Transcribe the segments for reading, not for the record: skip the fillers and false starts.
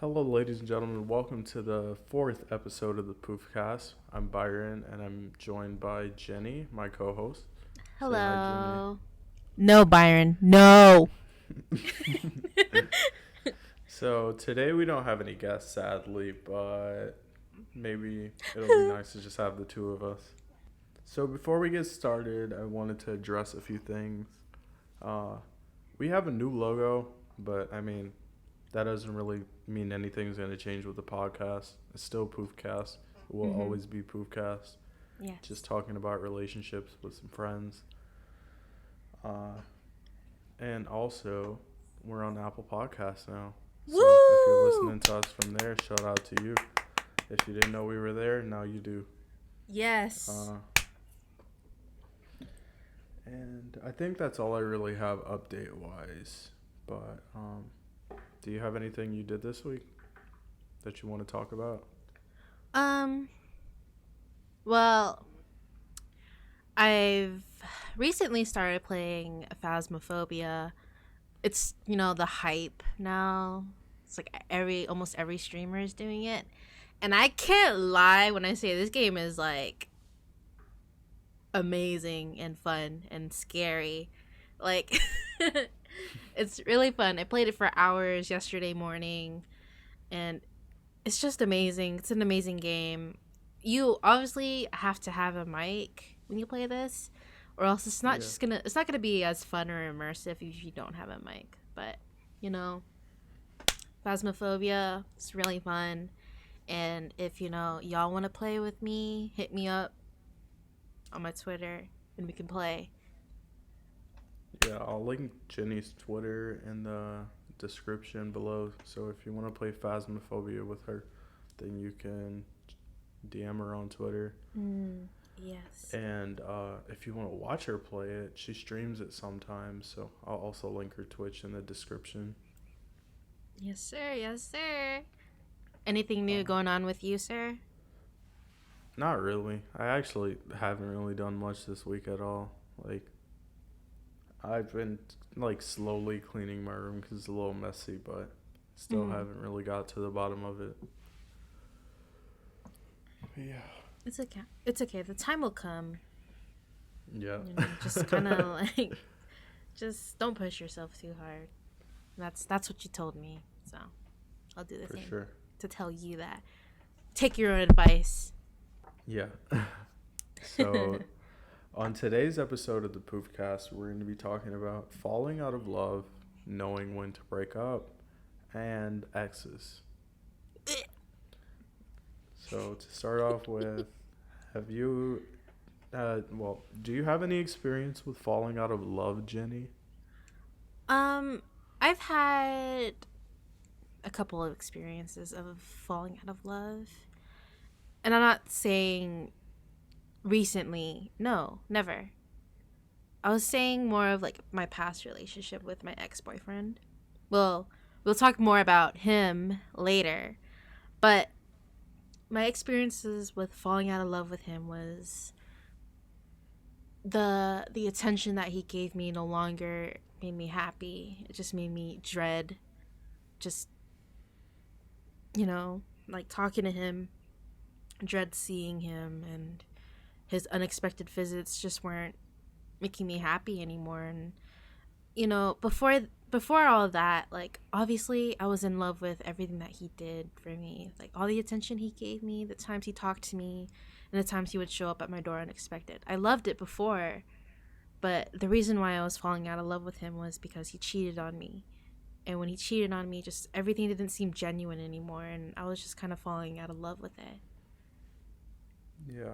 Hello, ladies and gentlemen. Welcome to the fourth episode of the poofcast. I'm Byron, and I'm joined by Jenny, my co-host. Say hi, Jenny. Hello. No, Byron. No. So today we don't have any guests, sadly, but maybe it'll be nice to just have the two of us. So before we get started, I wanted to address a few things. Uh, we have a new logo, but I mean, that doesn't really mean anything's going to change with the podcast. It's still Poofcast. It will always be Poofcast. Yes. Just talking about relationships with some friends. And also, we're on Apple Podcasts now. So Woo! if you're listening to us from there, shout out to you. If you didn't know we were there, now you do. Yes. And I think that's all I really have update-wise. But do you have anything you did this week that you want to talk about? Well, I've recently started playing Phasmophobia. It's, the hype now. It's like almost every streamer is doing it. And I can't lie when I say this game is like amazing and fun and scary. Like it's really fun. I played it for hours yesterday morning and it's just amazing. It's an amazing game. You obviously have to have a mic when you play this, or else it's not gonna be as fun or immersive if you don't have a mic. But Phasmophobia, it's really fun. And if y'all want to play with me, hit me up on my Twitter and we can play. Yeah, I'll link Jenny's Twitter in the description below. So if you want to play Phasmophobia with her, then you can DM her on Twitter. Yes. And if you want to watch her play it, she streams it sometimes. So I'll also link her Twitch in the description. Yes, sir. Yes, sir. Anything new going on with you, sir? Not really. I actually haven't really done much this week at all. Like, I've been slowly cleaning my room because it's a little messy, but still haven't really got to the bottom of it. But yeah. It's okay. It's okay. The time will come. Yeah. Just kind of just don't push yourself too hard. That's what you told me. So I'll do the For same sure. to tell you that. Take your own advice. Yeah. So on today's episode of the Poofcast, we're going to be talking about falling out of love, knowing when to break up, and exes. So to start off with, do you have any experience with falling out of love, Jenny? I've had a couple of experiences of falling out of love. And I'm not saying recently. No, never. I was saying more of like my past relationship with my ex-boyfriend. Well, we'll talk more about him later. But my experiences with falling out of love with him was the attention that he gave me no longer made me happy. It just made me dread just like talking to him, dread seeing him, and his unexpected visits just weren't making me happy anymore. And before all of that, like, obviously I was in love with everything that he did for me, like all the attention he gave me, the times he talked to me, and the times he would show up at my door unexpected. I loved it before, but the reason why I was falling out of love with him was because he cheated on me. And when he cheated on me, just everything didn't seem genuine anymore, and I was just kind of falling out of love with it. Yeah.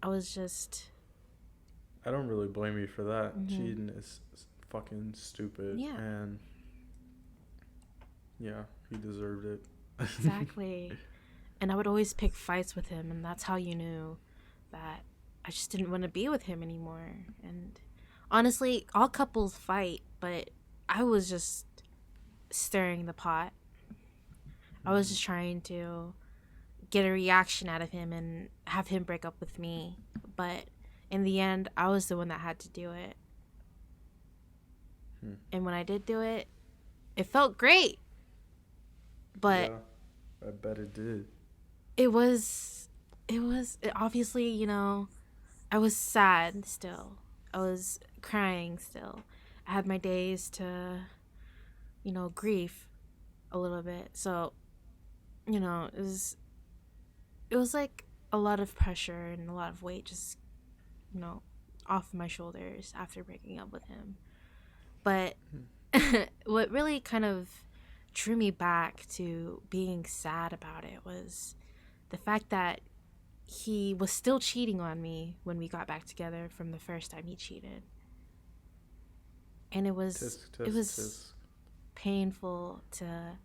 I was just... I don't really blame you for that. Cheating is fucking stupid. Yeah. And yeah, he deserved it. Exactly. And I would always pick fights with him, and that's how you knew that I just didn't want to be with him anymore. And honestly, all couples fight, but I was just stirring the pot. I was just trying to get a reaction out of him and have him break up with me. But in the end, I was the one that had to do it. And when I did do it, it felt great. But I bet it did. It was, it obviously, I was sad still. I was crying still. I had my days to, grieve a little bit. So, it was like a lot of pressure and a lot of weight just, you know, off my shoulders after breaking up with him. But what really kind of drew me back to being sad about it was the fact that he was still cheating on me when we got back together from the first time he cheated. And it was Tisk, it tisk, was tisk. painful to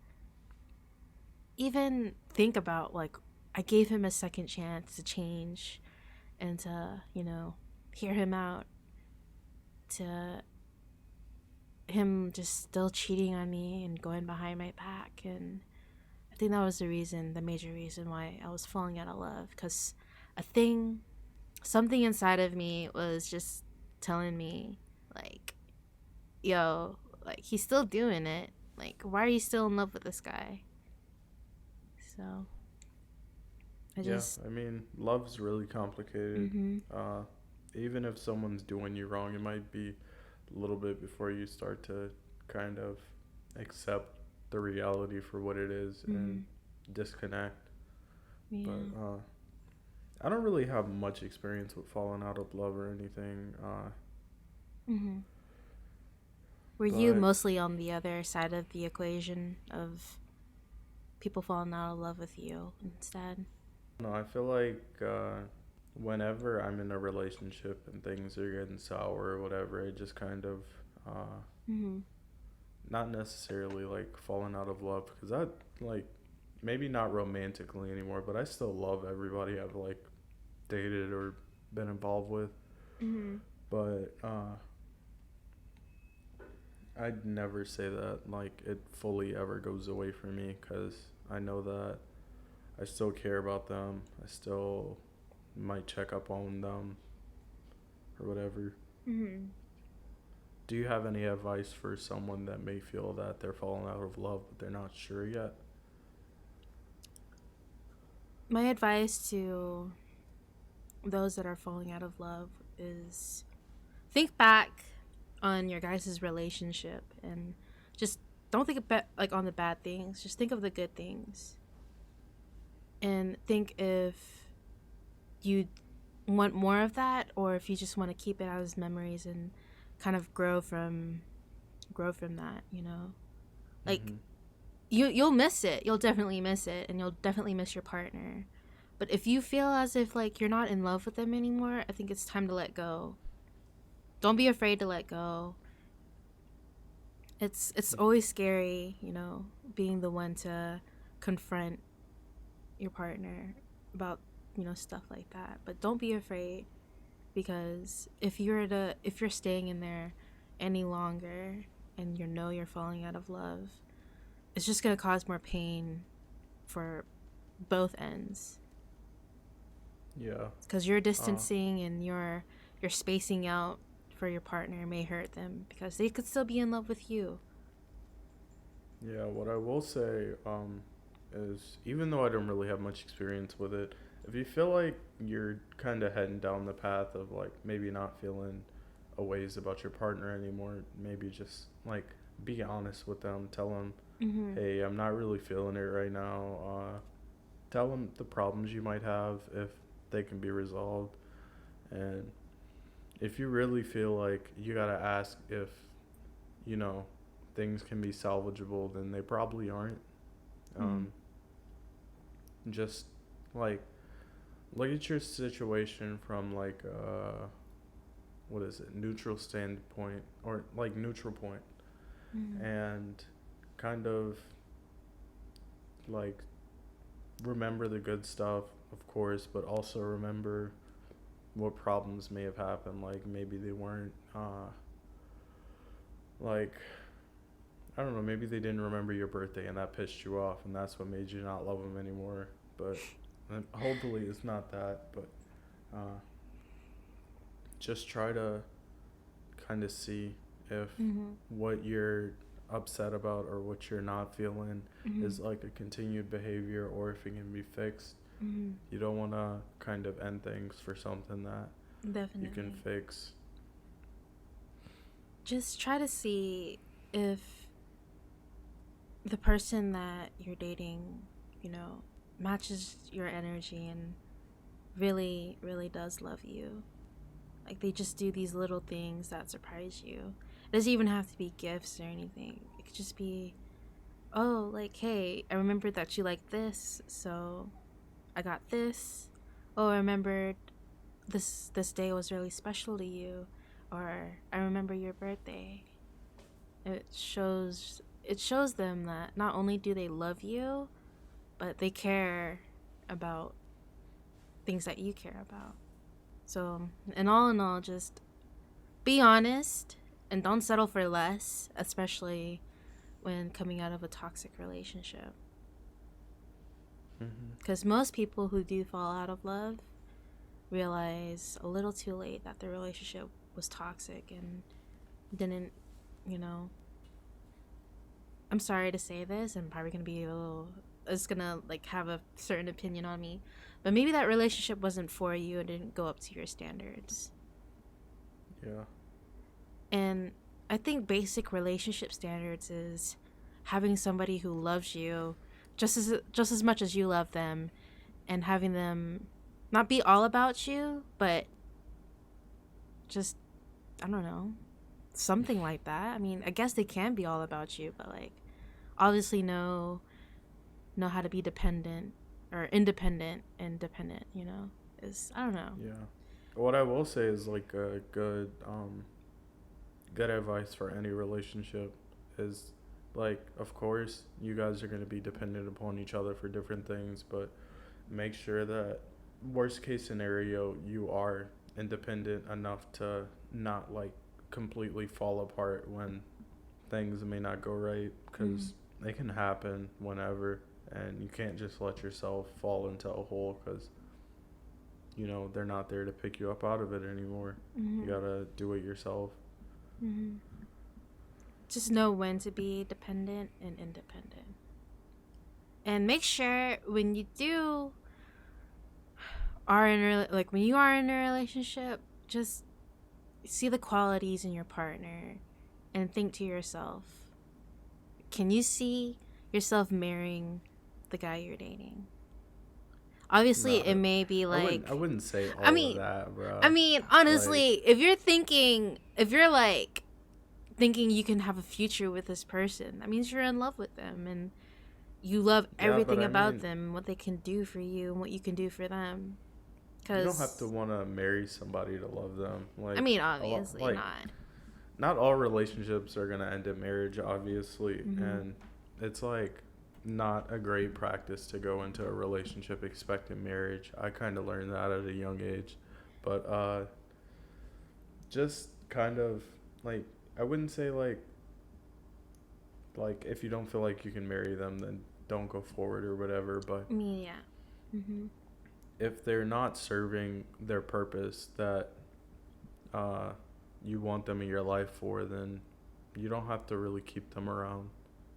even think about. Like, I gave him a second chance to change and to, hear him out, to him just still cheating on me and going behind my back. And I think that was the major reason why I was falling out of love, because a thing something inside of me was just telling me, like, yo, like, he's still doing it. Like, why are you still in love with this guy? So I Yeah, just I mean, love's really complicated. mm-hmm. Uh, Even if someone's doing you wrong, it might be a little bit before you start to kind of accept the reality for what it is Mm-hmm. and disconnect. But Yeah. I don't really have much experience with falling out of love or anything. Mm-hmm. Were you But mostly on the other side of the equation of people falling out of love with you instead? no, I feel like whenever I'm in a relationship and things are getting sour or whatever, I just kind of uh, Mm-hmm. not necessarily like falling out of love because I like maybe not romantically anymore, but I still love everybody I've like dated or been involved with. Mm-hmm. But I'd never say that like it fully ever goes away from me because I know that I still care about them. I still might check up on them or whatever. Mm-hmm. Do you have any advice for someone that may feel that they're falling out of love but they're not sure yet? My advice to those that are falling out of love is think back on your guys' relationship and just don't think about like on the bad things. Just think of the good things and think if you want more of that or if you just want to keep it as memories and kind of grow from that. Like, Mm-hmm. you'll miss it. You'll definitely miss it, and you'll definitely miss your partner. But if you feel as if like you're not in love with them anymore, I think it's time to let go. Don't be afraid to let go. It's always scary, being the one to confront your partner about, stuff like that. But don't be afraid, because if you're staying in there any longer and you're falling out of love, it's just going to cause more pain for both ends, Yeah. because you're Uh, distancing and you're spacing out for your partner may hurt them because they could still be in love with you. yeah. What I will say is even though I don't really have much experience with it, if you feel like you're kind of heading down the path of like maybe not feeling a ways about your partner anymore, maybe just like be honest with them. Tell them, Mm-hmm. hey, I'm not really feeling it right now. Tell them the problems you might have if they can be resolved. And if you really feel like you gotta ask if, you know, things can be salvageable, then they probably aren't. Mm-hmm. Um, just like look at your situation from like what is it, neutral standpoint or like neutral point, Mm-hmm. and kind of like remember the good stuff, of course, but also remember what problems may have happened. Like maybe they weren't like I don't know, maybe they didn't remember your birthday and that pissed you off and that's what made you not love them anymore. But hopefully it's not that. But uh, just try to kind of see if Mm-hmm. what you're upset about or what you're not feeling is like a continued behavior, or if it can be fixed. You don't want to kind of end things for something that Definitely. you can fix. Just try to see if the person that you're dating, matches your energy and really, really does love you. Like, they just do these little things that surprise you. It doesn't even have to be gifts or anything. It could just be, oh, like, hey, I remembered that you like this, so I got this. Oh, I remembered this day was really special to you, or I remember your birthday. It shows them that not only do they love you, but they care about things that you care about. So, in all, just be honest and don't settle for less, especially when coming out of a toxic relationship. Because most people who do fall out of love realize a little too late that the relationship was toxic and didn't, I'm sorry to say this, I'm probably going to be it's going to like have a certain opinion on me, but maybe that relationship wasn't for you and didn't go up to your standards. Yeah. And I think basic relationship standards is having somebody who loves you just as much as you love them, and having them not be all about you, but just, I don't know, something like that. I mean, I guess they can be all about you, but like obviously know how to be dependent or independent and dependent, is, I don't know. Yeah. What I will say is like a good advice for any relationship is, like, of course you guys are going to be dependent upon each other for different things, but make sure that worst case scenario you are independent enough to not like completely fall apart when things may not go right, because it can happen whenever, and you can't just let yourself fall into a hole because they're not there to pick you up out of it anymore. You gotta do it yourself. Just know when to be dependent and independent, and make sure when you are when you are in a relationship, just see the qualities in your partner and think to yourself, can you see yourself marrying the guy you're dating? Obviously, it may be like, I wouldn't say all of that, bro. I mean, honestly, like, if you're like thinking you can have a future with this person, that means you're in love with them and you love everything about them and what they can do for you and what you can do for them. You don't have to want to marry somebody to love them. Like, I mean, obviously not all relationships are gonna end in marriage, obviously, and it's like not a great practice to go into a relationship expecting marriage. I kind of learned that at a young age, but just kind of like, I wouldn't say like if you don't feel like you can marry them, then don't go forward or whatever, but I mean, yeah. If they're not serving their purpose that you want them in your life for, then you don't have to really keep them around.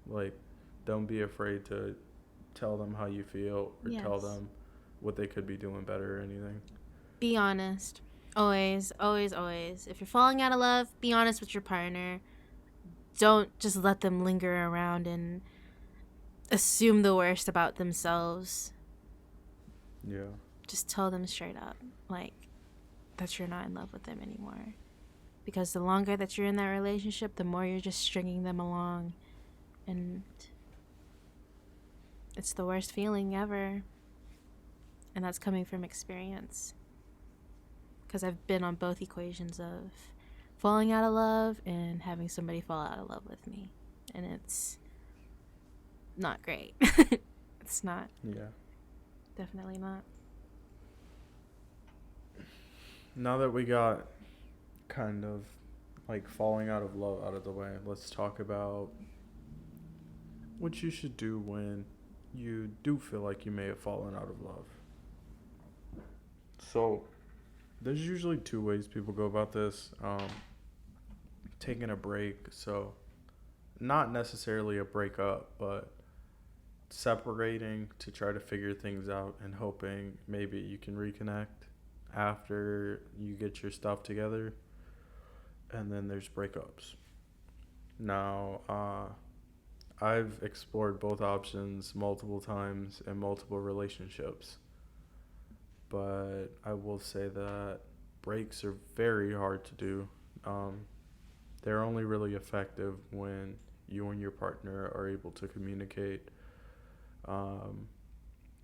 Like, don't be afraid to tell them how you feel, or tell them what they could be doing better or anything. Be honest. Always, always, always. If you're falling out of love, be honest with your partner. Don't just let them linger around and assume the worst about themselves. Yeah. Just tell them straight up, like, that you're not in love with them anymore. Because the longer that you're in that relationship, the more you're just stringing them along. And it's the worst feeling ever. And that's coming from experience. Because I've been on both equations of falling out of love and having somebody fall out of love with me. And it's not great. It's not. Yeah. Definitely not. Now that we got kind of like falling out of love out of the way, let's talk about what you should do when you do feel like you may have fallen out of love. So there's usually two ways people go about this. Taking a break. So not necessarily a breakup, but separating to try to figure things out and hoping maybe you can reconnect after you get your stuff together. And then there's breakups. Now, I've explored both options multiple times in multiple relationships, but I will say that breaks are very hard to do. Um, they're only really effective when you and your partner are able to communicate um,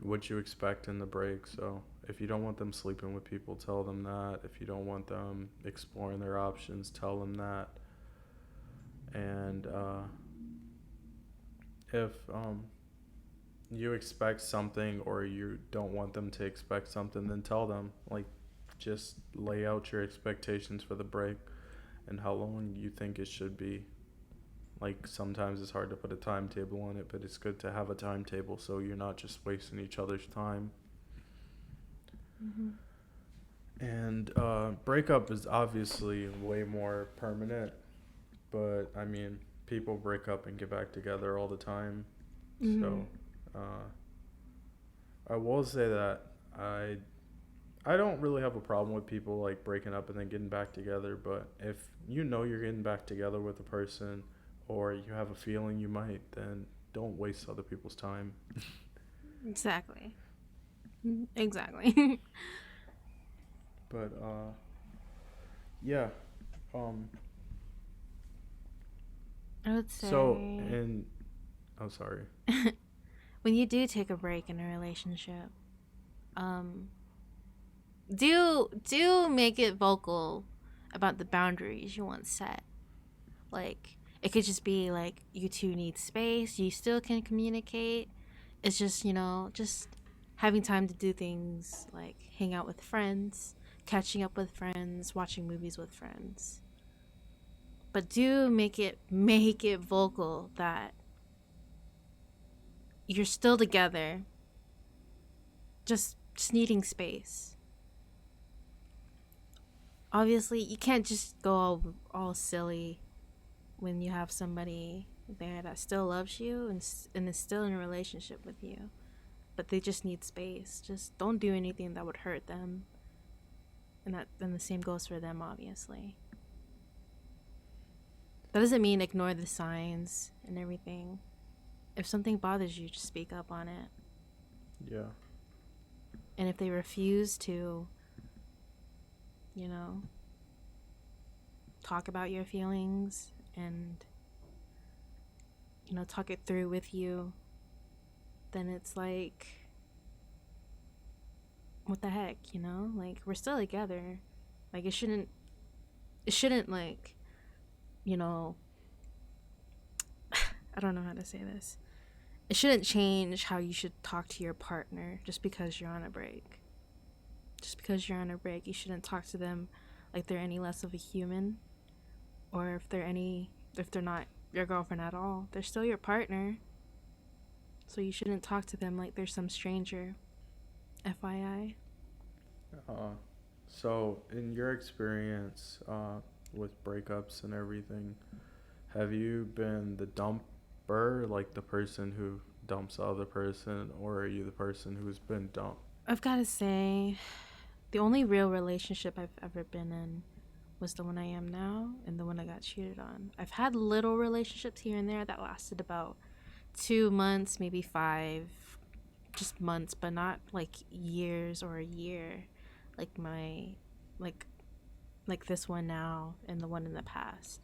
what you expect in the break. So if you don't want them sleeping with people, tell them that. If you don't want them exploring their options, tell them that. And if you expect something or you don't want them to expect something, then tell them. Like, just lay out your expectations for the break and how long you think it should be. Like, sometimes it's hard to put a timetable on it, but it's good to have a timetable so you're not just wasting each other's time. Mm-hmm. And breakup is obviously way more permanent, but I mean, people break up and get back together all the time. Mm-hmm. So I will say that I don't really have a problem with people like breaking up and then getting back together, but if you know you're getting back together with a person or you have a feeling you might, then don't waste other people's time. Exactly. Exactly. But yeah. I would say So and I'm sorry. when you do take a break in a relationship, do make it vocal about the boundaries you want set. Like, it could just be like you two need space, you still can communicate. It's just, just having time to do things like hang out with friends, catching up with friends, watching movies with friends. But do make it vocal that you're still together, just needing space. Obviously, you can't just go all silly when you have somebody there that still loves you and is still in a relationship with you, but they just need space. Just don't do anything that would hurt them, and the same goes for them, obviously. That doesn't mean ignore the signs and everything. If something bothers you, just speak up on it. Yeah. And if they refuse to, talk about your feelings and, talk it through with you, then it's like, what the heck, Like, we're still together. Like, it shouldn't, like, I don't know how to say this. It shouldn't change how you should talk to your partner just because you're on a break. Just because you're on a break, you shouldn't talk to them like they're any less of a human, or if they're not your girlfriend at all. They're still your partner. So you shouldn't talk to them like they're some stranger. FYI. So in your experience with breakups and everything, have you been the dumper, like the person who dumps the other person, or are you the person who's been dumped? I've got to say, the only real relationship I've ever been in was the one I am now and the one I got cheated on. I've had little relationships here and there that lasted about 2 months, maybe 5, just months, but not like years or a year, like like this one now and the one in the past.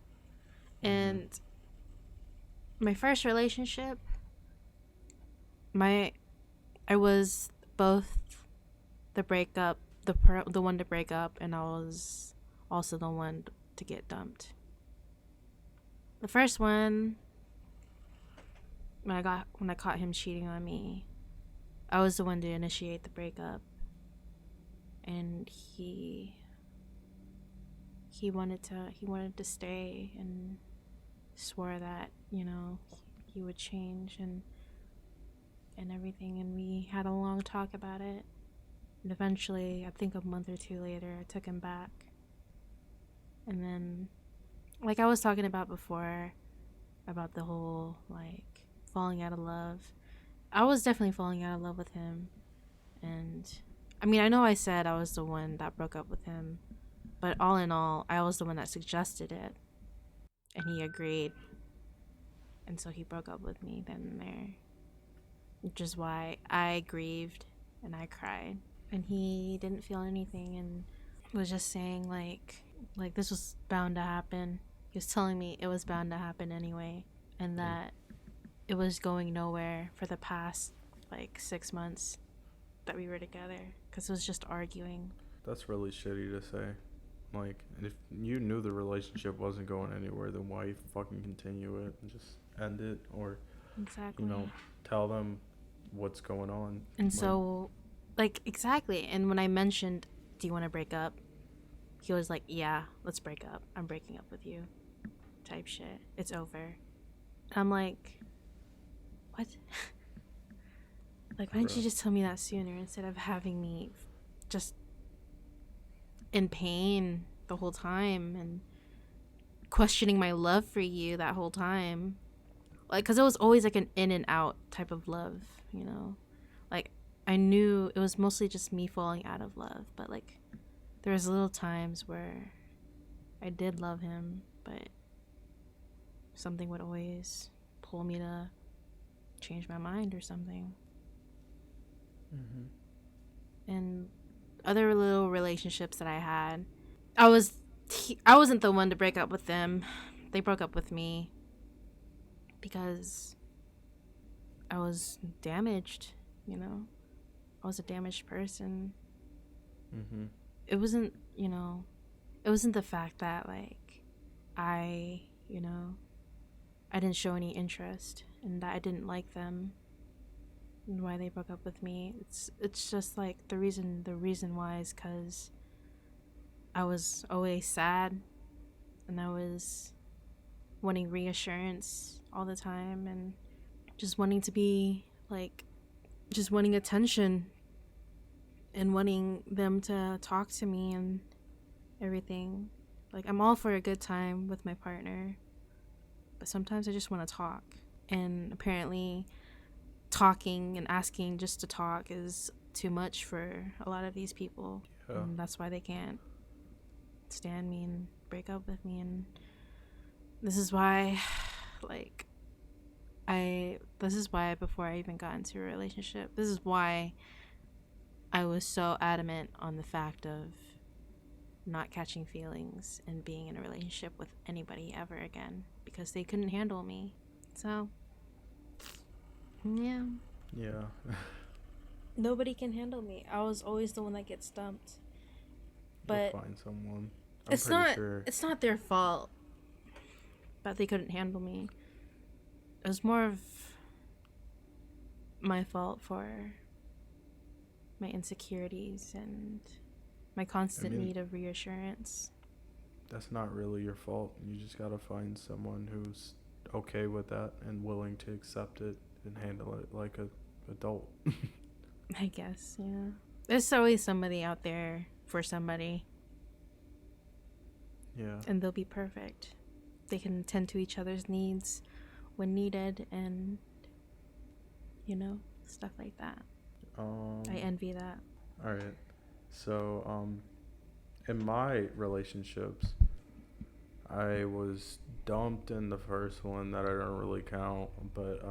And my first relationship, I was both the breakup, the one to break up, and I was also the one to get dumped. The first one, when I caught him cheating on me, I was the one to initiate the breakup, and he wanted to stay and swore that he would change and everything, and we had a long talk about it. And eventually, I think a month or 2 later, I took him back. And then, like I was talking about before, about the whole, like, falling out of love. I was definitely falling out of love with him. And, I mean, I know I said I was the one that broke up with him. But all in all, I was the one that suggested it. And he agreed. And so he broke up with me then and there. Which is why I grieved and I cried. And he didn't feel anything and was just saying, like this was bound to happen. He was telling me it was bound to happen anyway. And that it was going nowhere for the past, like, 6 months that we were together. Because it was just arguing. That's really shitty to say. Like, if you knew the relationship wasn't going anywhere, then why fucking continue it and just end it? Or, exactly. You know, tell them what's going on. And so, like, exactly. And when I mentioned, do you want to break up? He was like, yeah, let's break up. I'm breaking up with you. Type shit. It's over. And I'm like, what? Like, why didn't you just tell me that sooner instead of having me just in pain the whole time and questioning my love for you that whole time? Like, because it was always like an in and out type of love, you know? Like, I knew it was mostly just me falling out of love, but, like, there was little times where I did love him, but something would always pull me to change my mind or something. And other little relationships that I had, I wasn't the one to break up with them. They broke up with me because I was damaged, you know? I was a damaged person. It wasn't, you know, it wasn't the fact that, like, I didn't show any interest and that I didn't like them and why they broke up with me. It's just, like, the reason why is because I was always sad and I was wanting reassurance all the time and just wanting to be, like, just wanting attention and wanting them to talk to me and everything. Like, I'm all for a good time with my partner, but sometimes I just want to talk. And apparently talking and asking just to talk is too much for a lot of these people. Yeah. And that's why they can't stand me and break up with me. And this is why, like, before I even got into a relationship, this is why I was so adamant on the fact of not catching feelings and being in a relationship with anybody ever again, because they couldn't handle me. So, yeah. Nobody can handle me. I was always the one that gets dumped. But you'll find someone. It's not their fault that they couldn't handle me. It was more of my fault for my insecurities and my constant need of reassurance. That's not really your fault. You just gotta find someone who's okay with that and willing to accept it and handle it like a adult. I guess, yeah. There's always somebody out there for somebody. Yeah. And they'll be perfect. They can tend to each other's needs when needed and, you know, stuff like that. I envy that. All right. So, in my relationships, I was dumped in the first one that I don't really count, but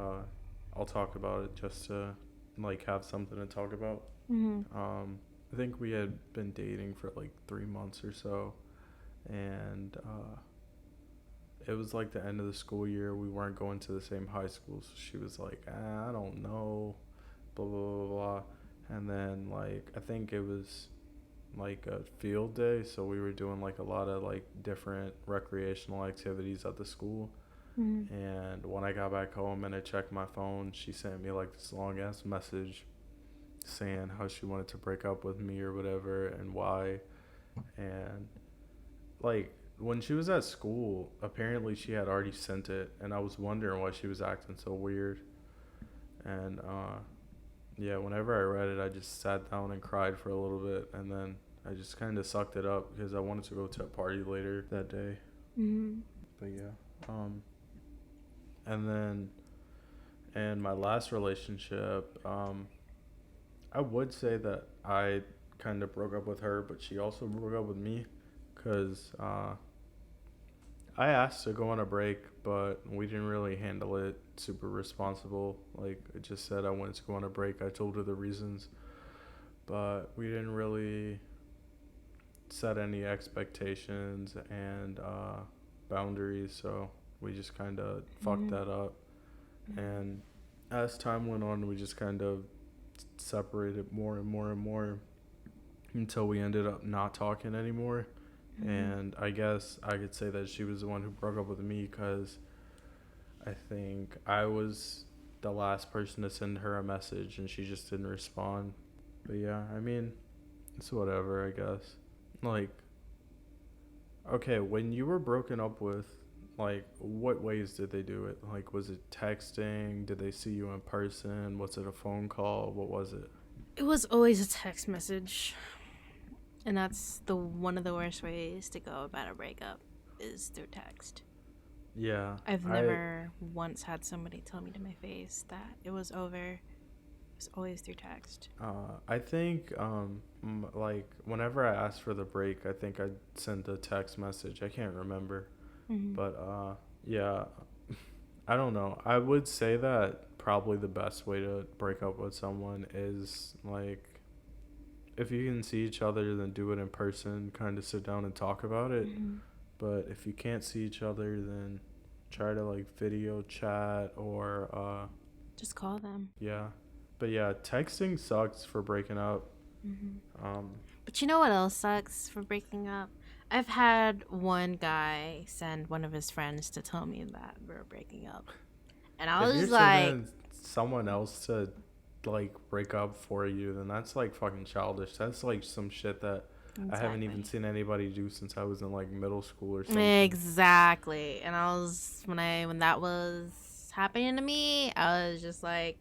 I'll talk about it just to, like, have something to talk about. I think we had been dating for like 3 months or so, and it was like the end of the school year. We weren't going to the same high school, so she was like, I don't know, blah, blah, blah, blah. And then, like, I think it was like a field day, so we were doing like a lot of like different recreational activities at the school. And when I got back home and I checked my phone, she sent me like this long ass message saying how she wanted to break up with me or whatever and why. And like, when she was at school, apparently she had already sent it, and I was wondering why she was acting so weird. And yeah, whenever I read it, I just sat down and cried for a little bit, and then I just kind of sucked it up because I wanted to go to a party later that day. But yeah, And then in my last relationship, I would say that I kind of broke up with her, but she also broke up with me because I asked to go on a break, but we didn't really handle it super responsible. Like, I just said I wanted to go on a break. I told her the reasons, but we didn't really set any expectations and boundaries, so we just kind of fucked that up. And as time went on, we just kind of separated more and more and more until we ended up not talking anymore. And I guess I could say that she was the one who broke up with me because I think I was the last person to send her a message and she just didn't respond. But yeah, I mean, it's whatever, I guess. Like, okay, when you were broken up with, like, what ways did they do it? Like, was it texting? Did they see you in person? Was it a phone call? What was it? It was always a text message. And that's one of the worst ways to go about a breakup is through text. Yeah. I've never once had somebody tell me to my face that it was over. It was always through text. I think, like, whenever I asked for the break, I think I sent a text message. I can't remember. But, yeah, I don't know. I would say that probably the best way to break up with someone is, like, if you can see each other, then do it in person, kind of sit down and talk about it. But if you can't see each other, then try to, like, video chat or just call them. Yeah. But yeah, texting sucks for breaking up. But you know what else sucks for breaking up? I've had one guy send one of his friends to tell me that we're breaking up. And I was like, someone else to, like, break up for you, then that's, like, fucking childish. That's, like, some shit that I haven't even seen anybody do since I was in, like, middle school or something. Exactly. And I was, when that was happening to me, I was just like,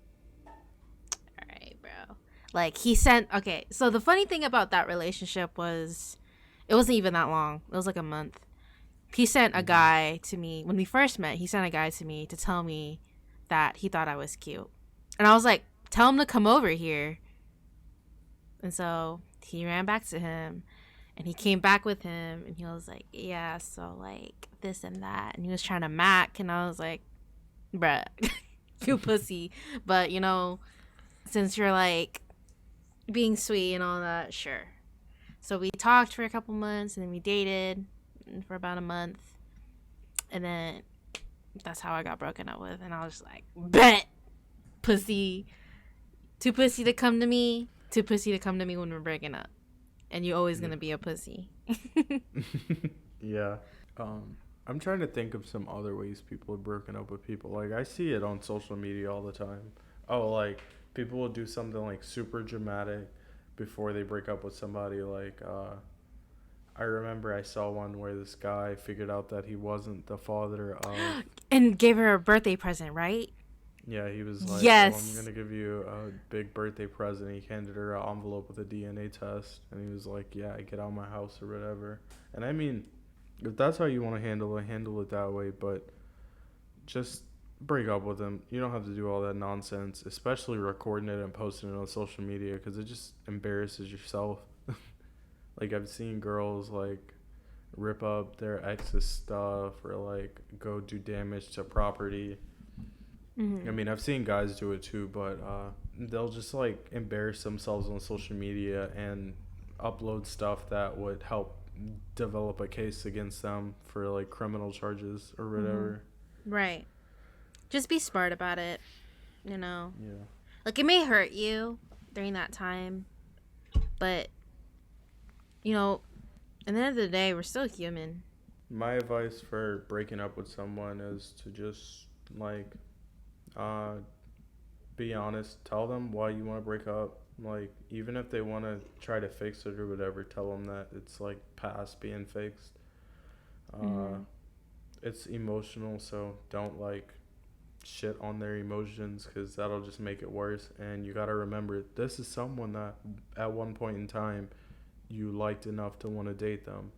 all right, bro. Like, he sent, okay, so the funny thing about that relationship was, it wasn't even that long. It was like a month. He sent a guy to me, when we first met, he sent a guy to me to tell me that he thought I was cute. And I was like, tell him to come over here. And so he ran back to him and he came back with him and he was like, yeah, so like this and that. And he was trying to mac and I was like, bruh, you pussy. But, you know, since you're like being sweet and all that, sure. So we talked for a couple months and then we dated for about a month. And then that's how I got broken up with. And I was like, bet, pussy. Too pussy to come to me. Too pussy to come to me when we're breaking up. And you're always going to be a pussy. Yeah. I'm trying to think of some other ways people have broken up with people. Like, I see it on social media all the time. Oh, like, people will do something, like, super dramatic before they break up with somebody. Like, I remember I saw one where this guy figured out that he wasn't the father of... And gave her a birthday present, right? Yeah, he was like, yes. Oh, I'm going to give you a big birthday present. He handed her an envelope with a DNA test. And he was like, yeah, get out of my house or whatever. And I mean, if that's how you want to handle it that way. But just break up with him. You don't have to do all that nonsense, especially recording it and posting it on social media because it just embarrasses yourself. Like, I've seen girls, like, rip up their ex's stuff or, like, go do damage to property. I mean, I've seen guys do it too, but they'll just, like, embarrass themselves on social media and upload stuff that would help develop a case against them for, like, criminal charges or whatever. Right. Just be smart about it, you know? Yeah. Like, it may hurt you during that time, but, you know, at the end of the day, we're still human. My advice for breaking up with someone is to just, like... be honest. Tell them why you want to break up. Like, even if they want to try to fix it or whatever, tell them that it's, like, past being fixed. It's emotional, so don't, like, shit on their emotions because that'll just make it worse. And you got to remember, this is someone that at one point in time you liked enough to want to date them.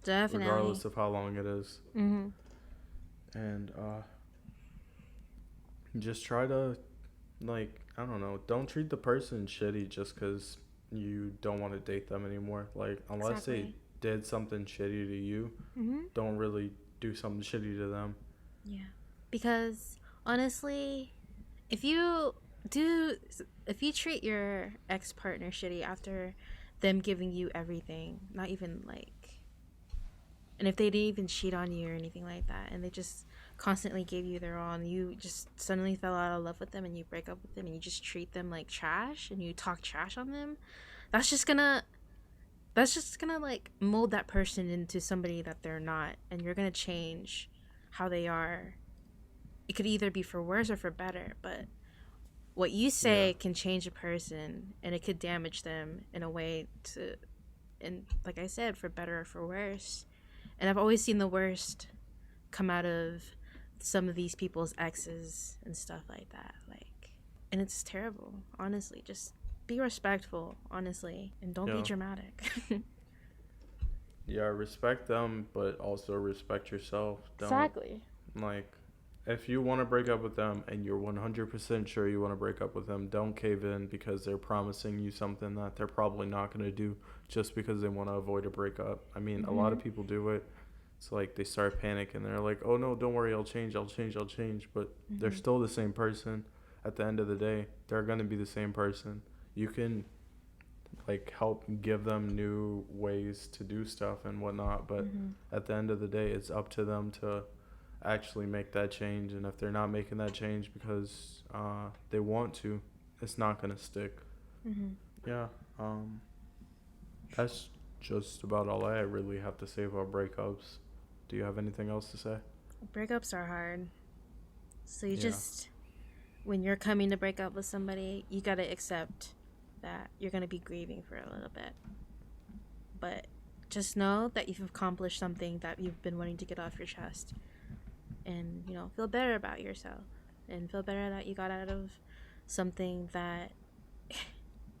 Definitely. Regardless of how long it is. And, just try to, like, I don't know, don't treat the person shitty just because you don't want to date them anymore. Like, unless they Exactly. did something shitty to you, Mm-hmm. don't really do something shitty to them. Yeah. Because honestly, if you do, if you treat your ex partner shitty after them giving you everything, not even like, and if they didn't even cheat on you or anything like that, and they just constantly gave you their all, and you just suddenly fell out of love with them and you break up with them and you just treat them like trash and you talk trash on them, that's just gonna like mold that person into somebody that they're not, and you're gonna change how they are. It could either be for worse or for better, but what you Yeah. say can change a person and it could damage them in a way to, and like I said, for better or for worse. And I've always seen the worst come out of some of these people's exes and stuff like that, like, and it's terrible, honestly. Just be respectful, honestly, and don't be Yeah. dramatic. Yeah, respect them, but also respect yourself. Don't, Exactly. like, if you want to break up with them and you're 100% sure you want to break up with them, don't cave in because they're promising you something that they're probably not going to do just because they want to avoid a breakup. I mean, a lot Mm-hmm. of people do it. It's like they start panicking. They're like, oh no, don't worry, I'll change, I'll change, I'll change. But they're Mm-hmm. still the same person. At the end of the day, they're going to be the same person. You can, like, help give them new ways to do stuff and whatnot, but Mm-hmm. at the end of the day, it's up to them to actually make that change. And if they're not making that change because they want to, it's not going to stick. Mm-hmm. Yeah. um that's just about all I really have to say about breakups. Do you have anything else to say? Breakups are hard, so you Yeah. just, when you're coming to break up with somebody, you gotta accept that you're gonna be grieving for a little bit. But just know that you've accomplished something that you've been wanting to get off your chest. And, feel better about yourself. And feel better that you got out of something that,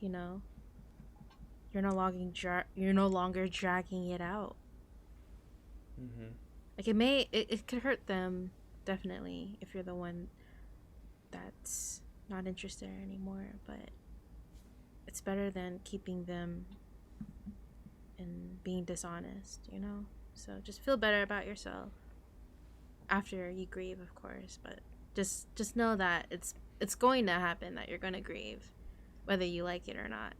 you know, you're no longer dragging it out. Mhm. Like, it could hurt them, definitely, if you're the one that's not interested anymore. But it's better than keeping them and being dishonest. So just feel better about yourself after you grieve, of course. But just know that it's going to happen, that you're going to grieve, whether you like it or not.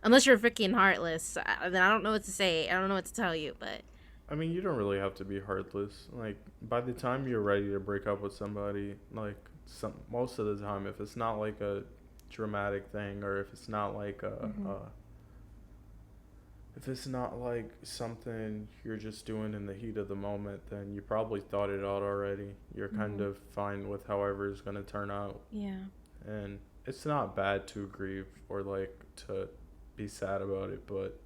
Unless you're freaking heartless, then I don't know what to say. I don't know what to tell you. But I mean, you don't really have to be heartless. Like, by the time you're ready to break up with somebody, like, most of the time, if it's not like a dramatic thing, or if it's not like mm-hmm. if it's not like something you're just doing in the heat of the moment, then you probably thought it out already. You're kind Mm-hmm. of fine with however it's going to turn out. Yeah. And it's not bad to grieve or, like, to be sad about it, but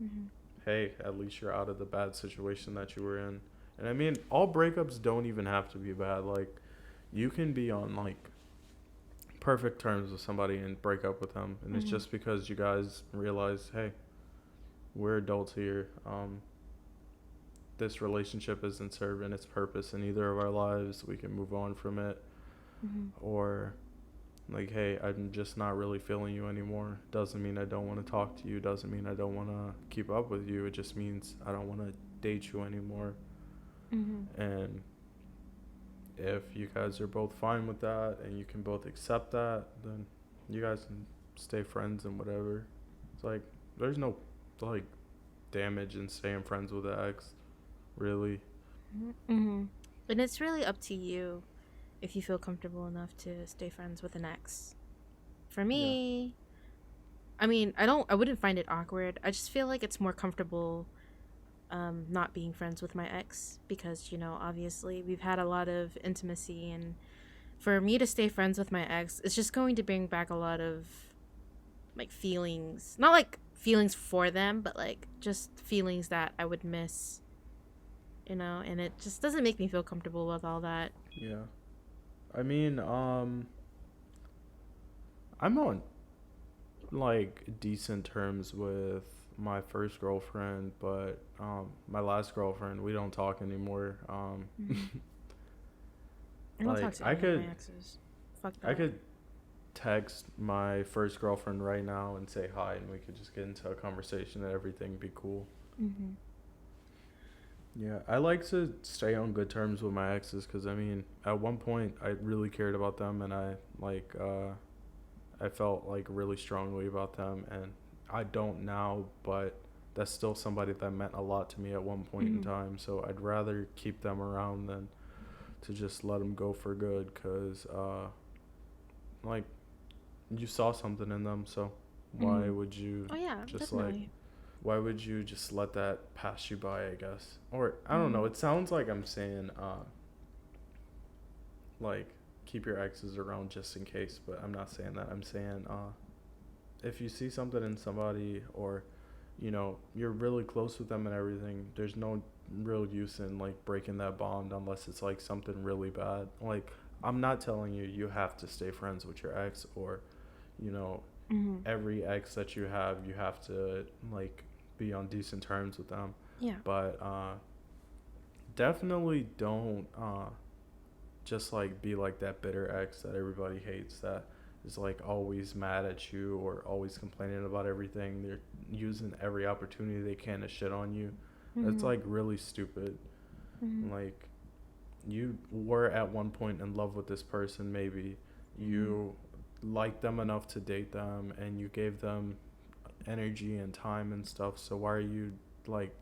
Mm-hmm. hey, at least you're out of the bad situation that you were in. And I mean, all breakups don't even have to be bad. Like, you can be on, like, perfect terms with somebody and break up with them, and it's Mm-hmm. just because you guys realize, hey, we're adults here. This relationship isn't serving its purpose in either of our lives. We can move on from it. Mm-hmm. Or, like, hey, I'm just not really feeling you anymore. Doesn't mean I don't want to talk to you. Doesn't mean I don't want to keep up with you. It just means I don't want to date you anymore. Mm-hmm. And if you guys are both fine with that and you can both accept that, then you guys can stay friends and whatever. It's like, there's no, like, damage in staying friends with an ex, really. Mm-hmm. And it's really up to you if you feel comfortable enough to stay friends with an ex. For Yeah. me, I mean, I wouldn't find it awkward. I just feel like it's more comfortable not being friends with my ex because, obviously we've had a lot of intimacy, and for me to stay friends with my ex, it's just going to bring back a lot of, like, feelings. Not like feelings for them, but like just feelings that I would miss, and it just doesn't make me feel comfortable with all that. Yeah. I mean, I'm on, like, decent terms with my first girlfriend, but my last girlfriend, we don't talk anymore. Mm-hmm. I don't talk Like to any of my exes. Fuck that. I could text my first girlfriend right now and say hi, and we could just get into a conversation and everything be cool. Mm-hmm. Yeah, I like to stay on good terms with my exes because I mean, at one point I really cared about them, and I felt like really strongly about them, and I don't now, but that's still somebody that meant a lot to me at one point in Mm-hmm. time. So I'd rather keep them around than to just let them go for good, because like you saw something in them, so why Mm-hmm. would you Oh yeah, just like definitely. why would you just let that pass you by, I guess? Or I don't know, Mm-hmm. it sounds like I'm saying like keep your exes around just in case, but I'm not saying that. I'm saying if you see something in somebody, or you're really close with them and everything, there's no real use in like breaking that bond unless it's like something really bad. Like, I'm not telling you you have to stay friends with your ex, or you know Mm-hmm. every ex that you have to like be on decent terms with them. Yeah. But definitely don't just like be like that bitter ex that everybody hates, that is like always mad at you or always complaining about everything. They're using every opportunity they can to shit on you. That's Mm-hmm. like really stupid. Mm-hmm. Like, you were at one point in love with this person, maybe Mm-hmm. you liked them enough to date them, and you gave them energy and time and stuff, so why are you like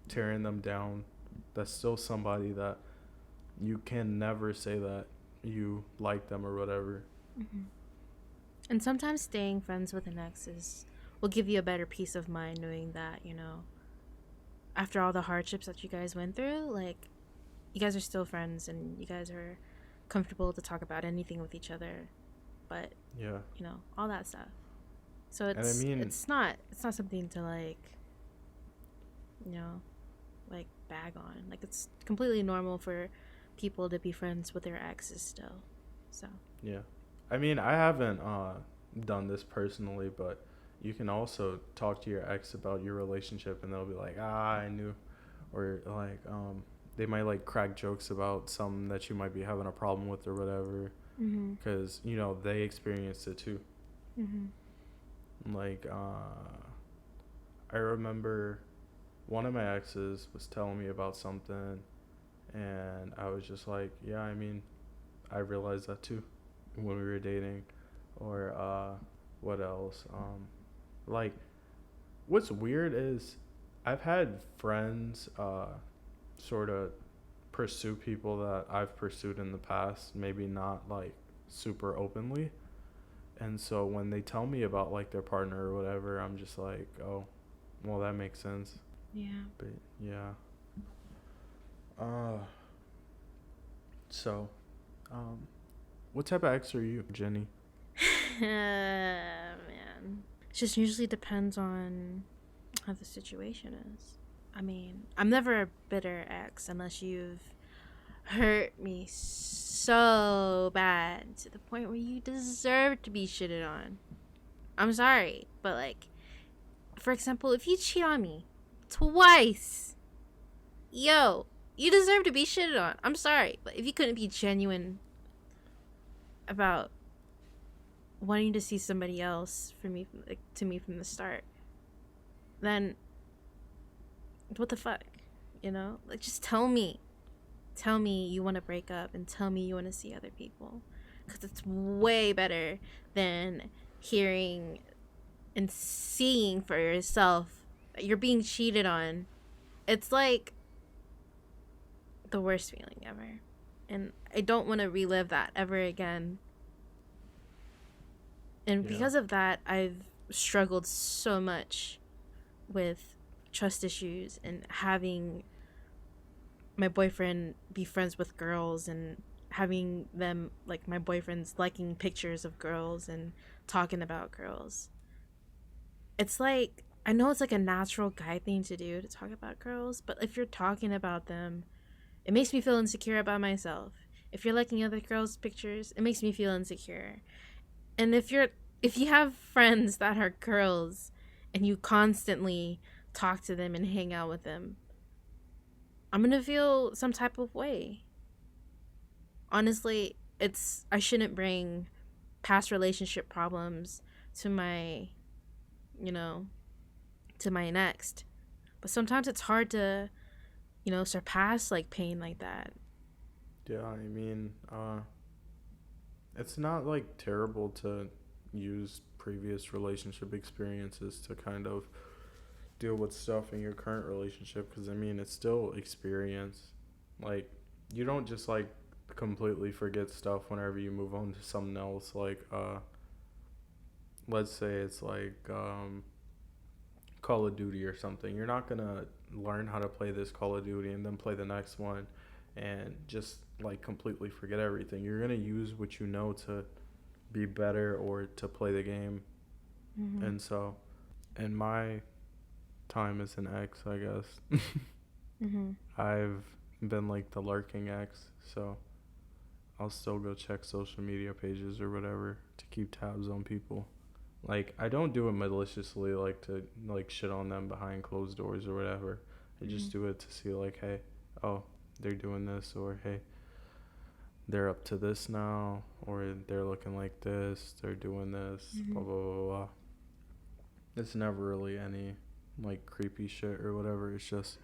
tearing them down? That's still somebody that you can never say that you like them or whatever. Mm-hmm. And sometimes staying friends with an ex will give you a better peace of mind knowing that, after all the hardships that you guys went through, like, you guys are still friends and you guys are comfortable to talk about anything with each other. But, Yeah. all that stuff. So And I it's mean, it's not it's not something to you know, like bag on. Like, it's completely normal for people to be friends with their exes still. So, yeah. I mean, I haven't done this personally, but you can also talk to your ex about your relationship, and they'll be like, "Ah, I knew," or like they might like crack jokes about something that you might be having a problem with or whatever, mhm. because they experienced it too. Mhm. Like, I remember one of my exes was telling me about something, and I was just like, yeah, I mean, I realized that too when we were dating. Or what else? Like, what's weird is I've had friends sort of pursue people that I've pursued in the past, maybe not like super openly. And so when they tell me about like their partner or whatever, I'm just like, oh, well, that makes sense. Yeah. But yeah. Uh, so, um, what type of ex are you, Jenny? Man. It just usually depends on how the situation is. I mean, I'm never a bitter ex unless you've hurt me so bad to the point where you deserve to be shitted on. I'm sorry, but like, for example, if you cheat on me twice, yo, you deserve to be shitted on. I'm sorry, but if you couldn't be genuine about wanting to see somebody else from me, like, to me from the start, then what the fuck, Like, just tell me you want to break up, and tell me you want to see other people, because it's way better than hearing and seeing for yourself that you're being cheated on. It's like the worst feeling ever, and I don't want to relive that ever again. And Yeah. because of that, I've struggled so much with trust issues and having my boyfriend be friends with girls, and having them, like, my boyfriend's liking pictures of girls and talking about girls. It's like, I know it's like a natural guy thing to do to talk about girls, but if you're talking about them, it makes me feel insecure about myself. If you're liking other girls' pictures, it makes me feel insecure. And if you have friends that are girls and you constantly talk to them and hang out with them, I'm gonna feel some type of way. honestly, I shouldn't bring past relationship problems to my, you know, to my next. But sometimes it's hard to, surpass like pain like that. Yeah, I mean, it's not like terrible to use previous relationship experiences to kind of deal with stuff in your current relationship, because I mean, it's still experience. Like, you don't just like completely forget stuff whenever you move on to something else. Like, let's say it's like Call of Duty or something. You're not gonna learn how to play this Call of Duty and then play the next one and just like completely forget everything. You're gonna use what you know to be better or to play the game. Mm-hmm. And so, in my time as an ex, I guess, Mm-hmm. I've been like the lurking ex. So I'll still go check social media pages or whatever to keep tabs on people. Like, I don't do it maliciously, like to like shit on them behind closed doors or whatever. I just Mm-hmm. do it to see like, hey, oh, they're doing this, or hey, they're up to this now, or they're looking like this, they're doing this, Mm-hmm. blah blah blah blah. It's never really any like creepy shit or whatever. It's just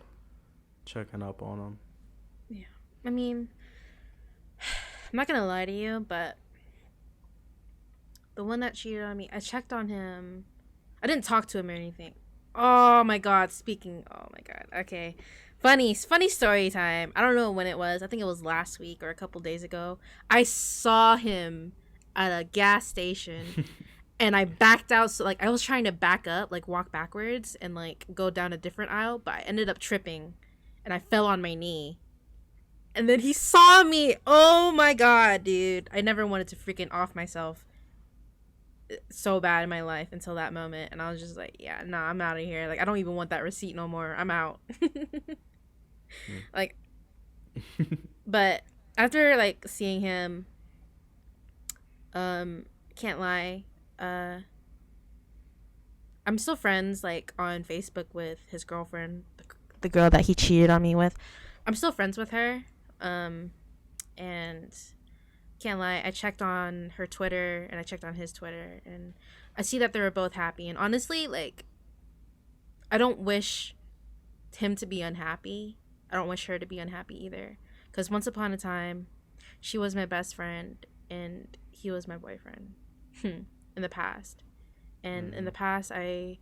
checking up on them. Yeah. I mean, I'm not gonna lie to you, but the one that cheated on me, I checked on him. I didn't talk to him or anything. Oh my god, oh my god. Okay. Funny story time. I don't know when it was. I think it was last week or a couple days ago. I saw him at a gas station and I backed out, so like I was trying to back up, like walk backwards and like go down a different aisle, but I ended up tripping and I fell on my knee. And then he saw me. Oh my god, dude. I never wanted to freaking off myself so bad in my life until that moment, and I was just like, yeah, nah, I'm out of here. Like, I don't even want that receipt no more. I'm out. Like, but after like seeing him, can't lie, uh I'm still friends like on Facebook with his girlfriend, the girl that he cheated on me with. I'm still friends with her. And can't lie, I checked on her Twitter and I checked on his Twitter, and I see that they were both happy. And honestly, like, I don't wish him to be unhappy. I don't wish her to be unhappy either. Because once upon a time, she was my best friend and he was my boyfriend in the past. And in the past, I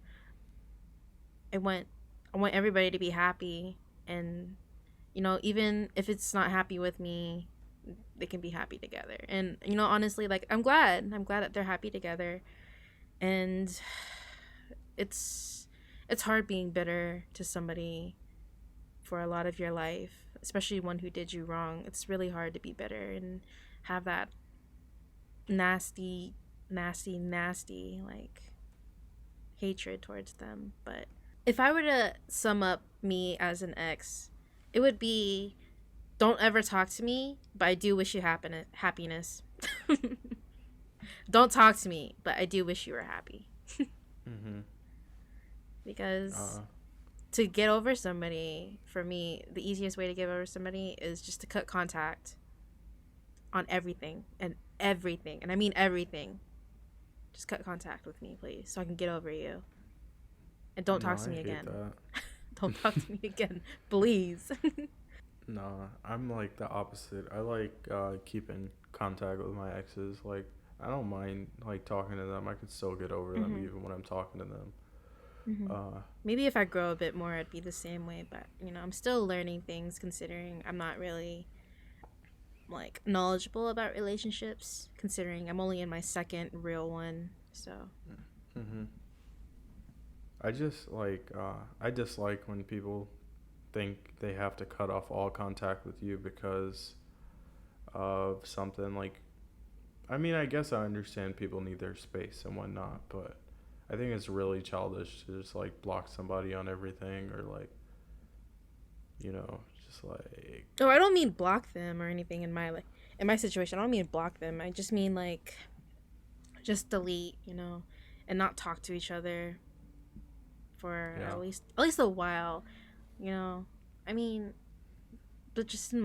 want everybody to be happy, and even if it's not happy with me, they can be happy together. And honestly, like, I'm glad that they're happy together. And it's hard being bitter to somebody for a lot of your life, especially one who did you wrong. It's really hard to be bitter and have that nasty like hatred towards them. But if I were to sum up me as an ex, it would be, don't ever talk to me, but I do wish you happiness. Don't talk to me, but I do wish you were happy. Mm-hmm. Because to get over somebody, for me, the easiest way to get over somebody is just to cut contact on everything. And I mean everything. Just cut contact with me, please, so I can get over you. And don't talk to me again. Don't talk to me again, please. No, I'm like the opposite. I like keeping contact with my exes. Like, I don't mind like talking to them. I could still get over them even when I'm talking to them. Maybe if I grow a bit more, I'd be the same way. But I'm still learning things, considering I'm not really like knowledgeable about relationships. Considering I'm only in my second real one, so. I just like I dislike when people think they have to cut off all contact with you because of something. Like, I mean, I guess I understand people need their space and whatnot, but I think it's really childish to just like block somebody on everything, or like, just like. Oh, I don't mean block them or anything in my situation. I don't mean block them. I just mean like just delete, and not talk to each other for at least a while. I mean, but just in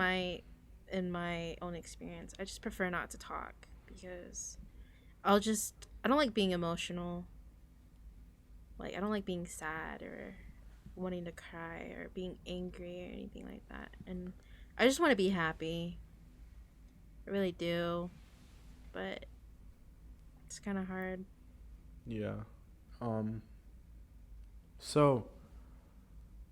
in my own experience, I just prefer not to talk because I don't like being emotional. Like, I don't like being sad or wanting to cry or being angry or anything like that. And I just want to be happy. I really do. But it's kind of hard. Yeah. Um. So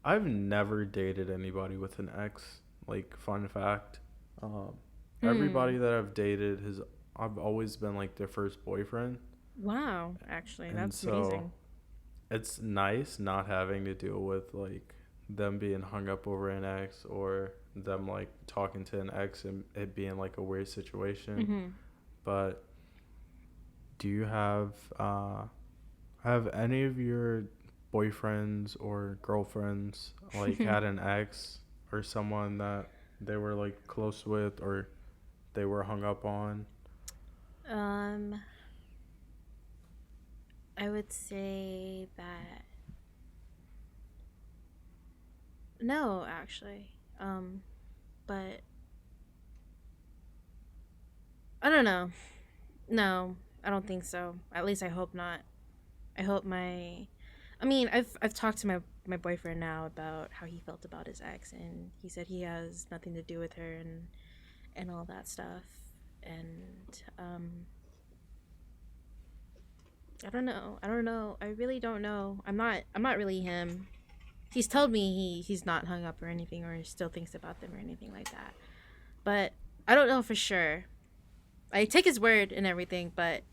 I've never dated anybody with an ex. Like, fun fact. Um. Hmm. Everybody that I've dated has I've always been like their first boyfriend, Wow, actually, and that's so amazing. it's nice not having to deal with like them being hung up over an ex or them like talking to an ex and it being like a weird situation. Hmm. But do you have any of your boyfriends or girlfriends like had an ex or someone that they were like close with or they were hung up on? um, I would say that no, actually. But I don't know. No, I don't think so. At least I hope not. I hope my I mean, I've talked to my boyfriend now about how he felt about his ex, and he said he has nothing to do with her and all that stuff. And I don't know. I don't know. I really don't know. I'm not really him. He's told me he's not hung up or anything or still thinks about them or anything like that. But I don't know for sure. I take his word and everything, but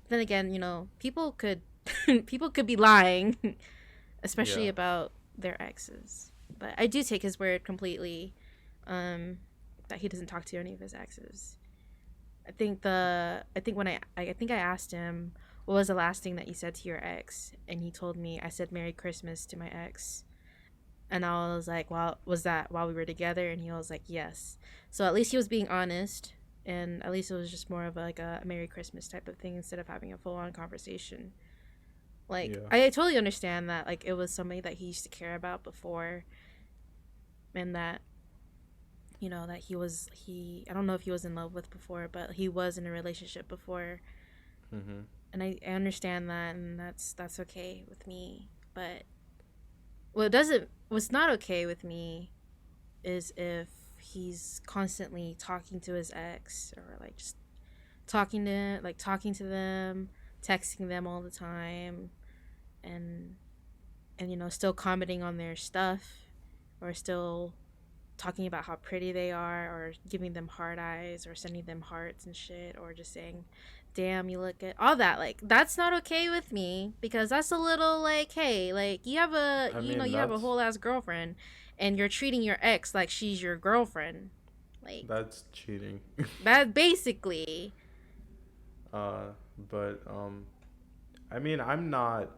then again, people could people could be lying, especially Yeah. about their exes. But I do take his word completely, that he doesn't talk to any of his exes. I think when I think I asked him what was the last thing that you said to your ex, and he told me I said Merry Christmas to my ex, and I was like, well, was that while we were together? And he was like, yes. So at least he was being honest, and at least it was just more of like a Merry Christmas type of thing instead of having a full on conversation. Like, Yeah. I totally understand that, like, it was somebody that he used to care about before, and that, that I don't know if he was in love with before, but he was in a relationship before. Mhm. And I understand that, and that's okay with me. But what's not okay with me is if he's constantly talking to his ex or like just talking to them, texting them all the time, and still commenting on their stuff, or still talking about how pretty they are, or giving them hard eyes, or sending them hearts and shit, or just saying, damn, you look good, all that. Like, that's not okay with me, because that's a little like, hey, like, you have a I mean, you have a whole ass girlfriend, and you're treating your ex like she's your girlfriend. Like, that's cheating. that basically. uh but I mean, I'm not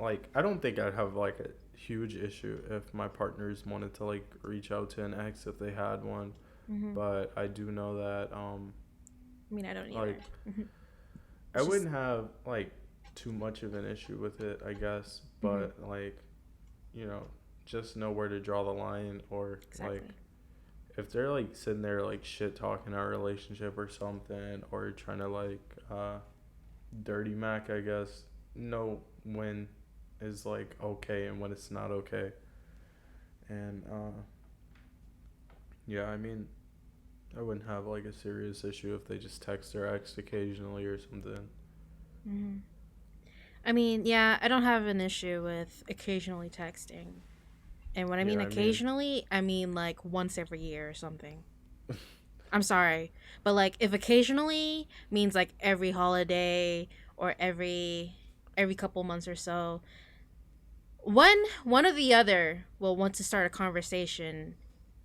like I don't think I'd have like a huge issue if my partners wanted to like reach out to an ex if they had one, Hmm. but I do know that I mean, I don't either. like I It's just wouldn't have like too much of an issue with it, I guess, hmm but like, you know, just know where to draw the line or like exactly. if they're like sitting there like shit talking our relationship or something or trying to like dirty Mac, I guess, know when is like okay and when it's not okay. And yeah, I mean, I wouldn't have like a serious issue if they just text their ex occasionally or something. Hmm. I mean, yeah, I don't have an issue with occasionally texting. And when I Yeah, mean I mean, occasionally, I mean like once every year or something. I'm sorry, but like if occasionally means like every holiday or every couple months or so, one or the other will want to start a conversation,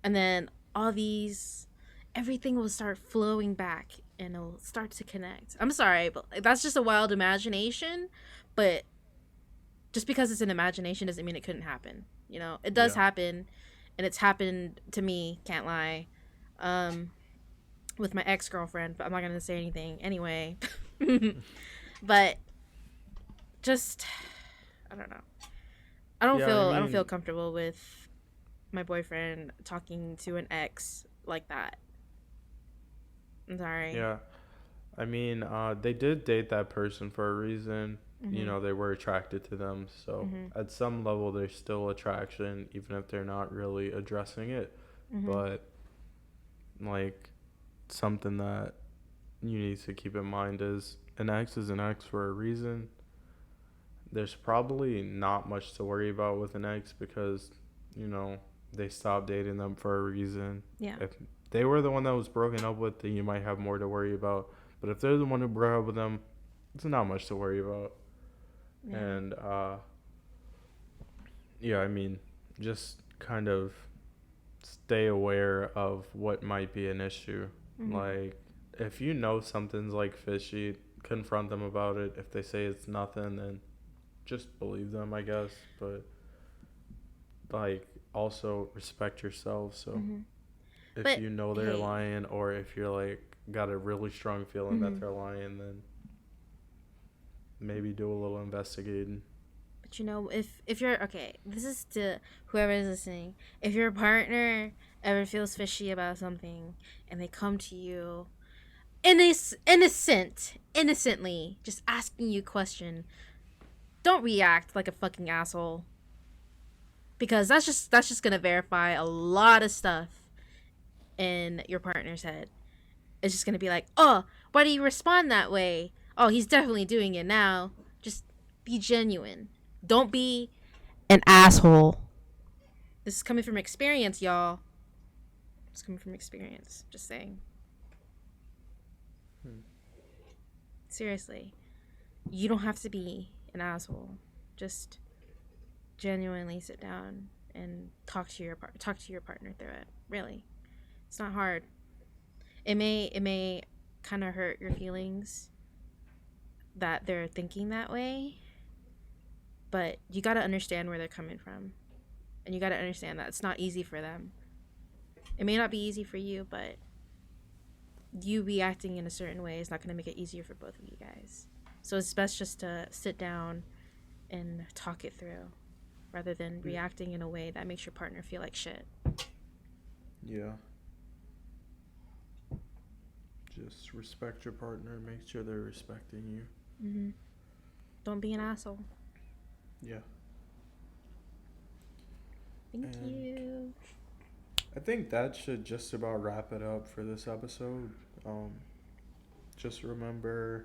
and then all these everything will start flowing back and it'll start to connect. I'm sorry, but like, that's just a wild imagination, but just because it's an imagination doesn't mean it couldn't happen. It does yeah. happen, and it's happened to me, can't lie. Um with my ex-girlfriend, but I'm not going to say anything anyway. But just I don't know. Yeah, I I don't feel mean, comfortable with my boyfriend talking to an ex like that. I'm sorry. Yeah. I mean, they did date that person for a reason. You Mm-hmm. know, they were attracted to them. So Mm-hmm. at some level, there's still attraction, even if they're not really addressing it. Mm-hmm. But, like, something that you need to keep in mind is an ex is an ex for a reason. There's probably not much to worry about with an ex because, you know, they stopped dating them for a reason. Yeah. If they were the one that was broken up with, then you might have more to worry about. But if they're the one who broke up with them, it's not much to worry about. Yeah. And yeah, I mean, just kind of stay aware of what might be an issue. Mm-hmm. Like, if you know something's like fishy, confront them about it. If they say it's nothing, then just believe them, I guess. But like, also respect yourself. So Mm-hmm. if But you know they're hey. lying, or if you're like got a really strong feeling Mm-hmm. that they're lying, then maybe do a little investigating. But you know, if you're okay, this is to whoever is listening. If your partner ever feels fishy about something and they come to you innocently, just asking you a question, don't react like a fucking asshole. Because that's just gonna verify a lot of stuff in your partner's head. It's just gonna be like, oh, why do you respond that way? Oh, he's definitely doing it now. Just be genuine. Don't be an asshole. This is coming from experience, y'all. It's coming from experience. Just saying. Seriously. You don't have to be an asshole. Just genuinely sit down and talk to your partner through it. Really. It's not hard. It may kind of hurt your feelings that they're thinking that way, but you got to understand where they're coming from. And you got to understand that it's not easy for them. It may not be easy for you, but you reacting in a certain way is not going to make it easier for both of you guys. So it's best just to sit down and talk it through rather than reacting in a way that makes your partner feel like shit. Yeah. Just respect your partner. Make sure they're respecting you. Mm-hmm. Don't be an asshole. Yeah. Thank you. I think that should just about wrap it up for this episode. Just remember,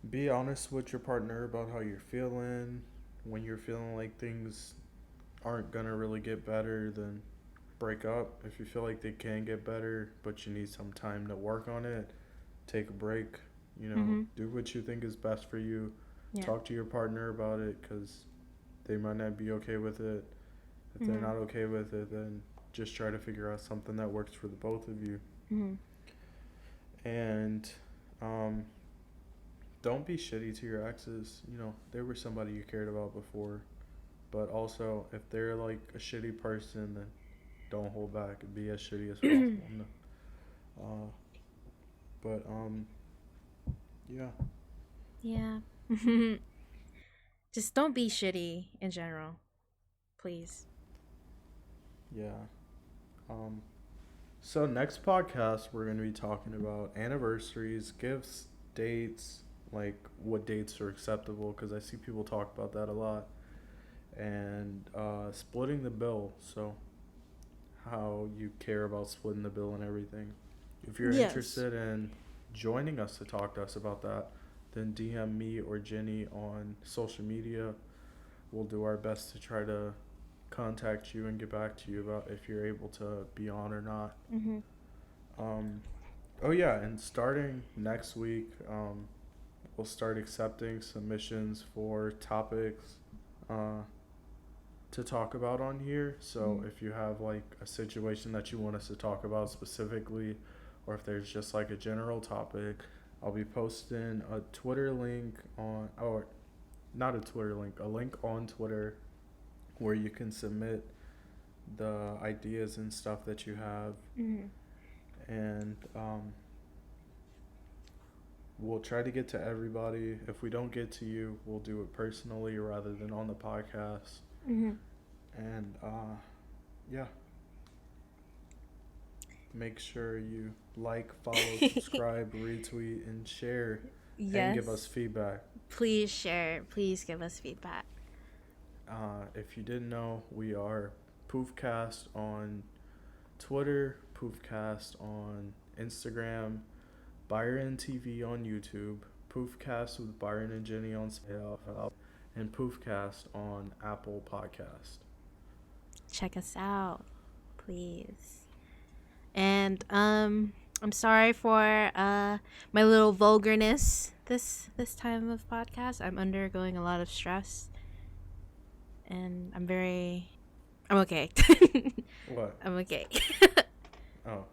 be honest with your partner about how you're feeling. When you're feeling like things aren't gonna really get better, then break up. If you feel like they can get better, but you need some time to work on it, take a break. You know, do what you think is best for you. Yeah. Talk to your partner about it because they might not be okay with it. If they're not okay with it, then just try to figure out something that works for the both of you. And don't be shitty to your exes. You know, they were somebody you cared about before. But also, if they're like a shitty person, then don't hold back and be as shitty as possible. But yeah. Yeah. Just don't be shitty in general, please. Yeah. So next podcast we're gonna be talking about anniversaries, gifts, dates, like what dates are acceptable because I see people talk about that a lot, and splitting the bill. So how you care about splitting the bill and everything. If you're interested in joining us to talk to us about that, then DM me or Jenny on social media. We'll do our best to try to contact you and get back to you about if you're able to be on or not. Oh yeah, and starting next week, we'll start accepting submissions for topics to talk about on here. So if you have like a situation that you want us to talk about specifically, or if there's just like a general topic, I'll be posting a Twitter link on, or not a Twitter link, a link on Twitter where you can submit the ideas and stuff that you have. And we'll try to get to everybody. If we don't get to you, we'll do it personally rather than on the podcast. And yeah. make sure you like, follow, subscribe, retweet, and share, and give us feedback. Please share. Please give us feedback. If you didn't know, we are Poofcast on Twitter, Poofcast on Instagram, Byron TV on YouTube, Poofcast with Byron and Jenny on Spotify, and Poofcast on Apple Podcast. Check us out, please. And I'm sorry for my little vulgarness this time of podcast. I'm undergoing a lot of stress, and I'm okay. What? I'm okay. Oh.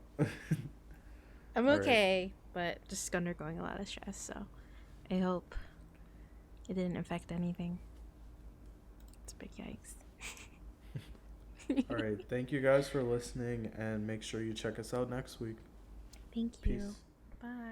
I'm All okay, but just undergoing a lot of stress, so I hope it didn't affect anything. It's a big yikes. All right. Thank you guys for listening, and make sure you check us out next week. Thank you. Peace. Bye.